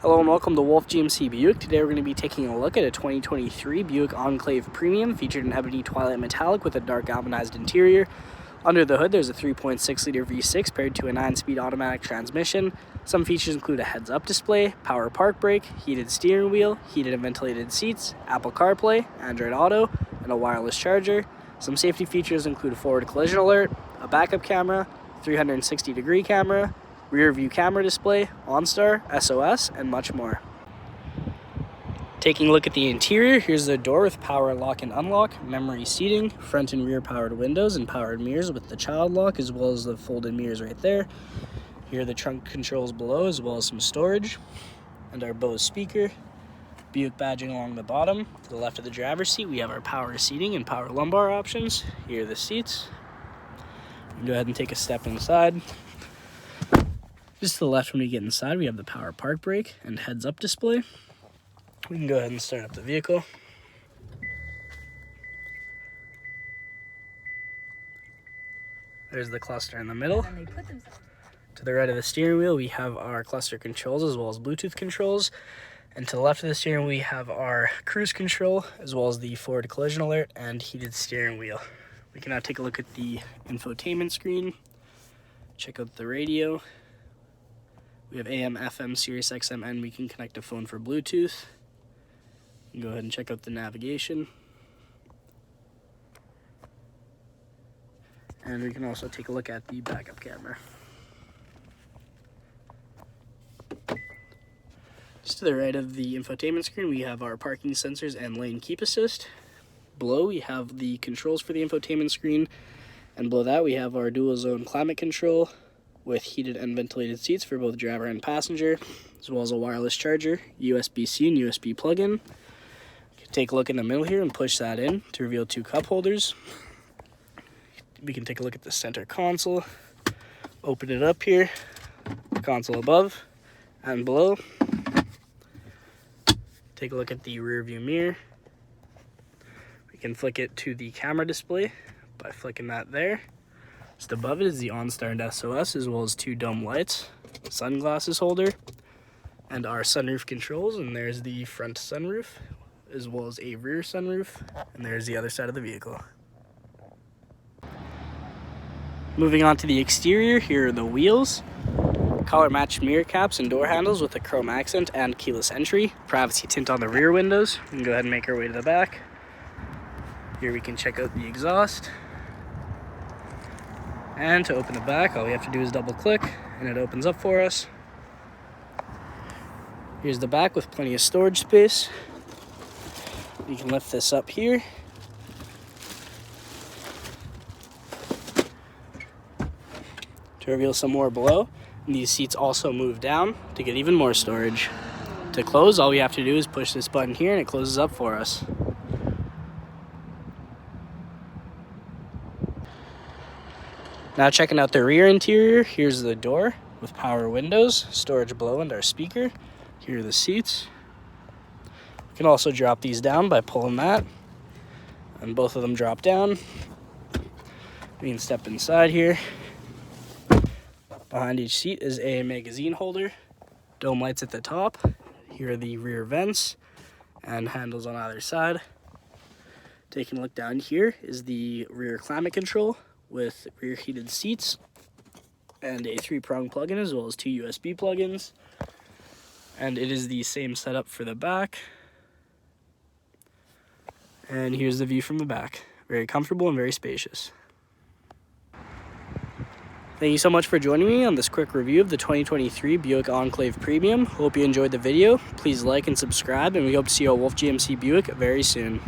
Hello and welcome to Wolfe GMC Buick. Today we're going to be taking a look at a 2023 Buick Enclave Premium featured in Ebony Twilight Metallic with a dark galvanized interior. Under the hood there's a 3.6-liter V6 paired to a 9-speed automatic transmission. Some features include a heads-up display, power park brake, heated steering wheel, heated and ventilated seats, Apple CarPlay, Android Auto, and a wireless charger. Some safety features include a forward collision alert, a backup camera, 360-degree camera, rear view camera display, OnStar, SOS, and much more. Taking a look at the interior, here's the door with power lock and unlock, memory seating, front and rear powered windows, and powered mirrors with the child lock, as well as the folded mirrors right there. Here are the trunk controls below, as well as some storage, and our Bose speaker. Buick badging along the bottom. To the left of the driver's seat, we have our power seating and power lumbar options. Here are the seats. We can go ahead and take a step inside. Just to the left when we get inside, we have the power park brake and heads-up display. We can go ahead and start up the vehicle. There's the cluster in the middle. To the right of the steering wheel, we have our cluster controls as well as Bluetooth controls. And to the left of the steering wheel, we have our cruise control as well as the forward collision alert and heated steering wheel. We can now take a look at the infotainment screen, check out the radio. We have AM, FM, Sirius XM, and we can connect a phone for Bluetooth. You can go ahead and check out the navigation. And we can also take a look at the backup camera. Just to the right of the infotainment screen, we have our parking sensors and lane keep assist. Below, we have the controls for the infotainment screen. And below that, we have our dual zone climate control with heated and ventilated seats for both driver and passenger, as well as a wireless charger, USB-C and USB plug-in. You can take a look in the middle here and push that in to reveal two cup holders. We can take a look at the center console, open it up here, console above and below. Take a look at the rear view mirror. We can flick it to the camera display by flicking that there. Just above it is the OnStar and SOS, as well as two dome lights, sunglasses holder, and our sunroof controls. And there's the front sunroof, as well as a rear sunroof. And there's the other side of the vehicle. Moving on to the exterior, here are the wheels. Color matched mirror caps and door handles with a chrome accent and keyless entry. Privacy tint on the rear windows. We can go ahead and make our way to the back. Here we can check out the exhaust. And to open the back, all we have to do is double click and it opens up for us. Here's the back with plenty of storage space. We can lift this up here. To reveal some more below, and these seats also move down to get even more storage. To close, all we have to do is push this button here and it closes up for us. Now checking out the rear interior, here's the door with power windows, storage below, and our speaker. Here are the seats. You can also drop these down by pulling that, and both of them drop down. We can step inside here. Behind each seat is a magazine holder, dome lights at the top. Here are the rear vents and handles on either side. Taking a look down here is the rear climate control with rear heated seats and a 3-prong plug-in as well as 2 USB plug-ins. And it is the same setup for the back. And here's the view from the back. Very comfortable and very spacious. Thank you so much for joining me on this quick review of the 2023 Buick Enclave Premium. Hope you enjoyed the video. Please like and subscribe, and we hope to see you at Wolfe GMC Buick very soon.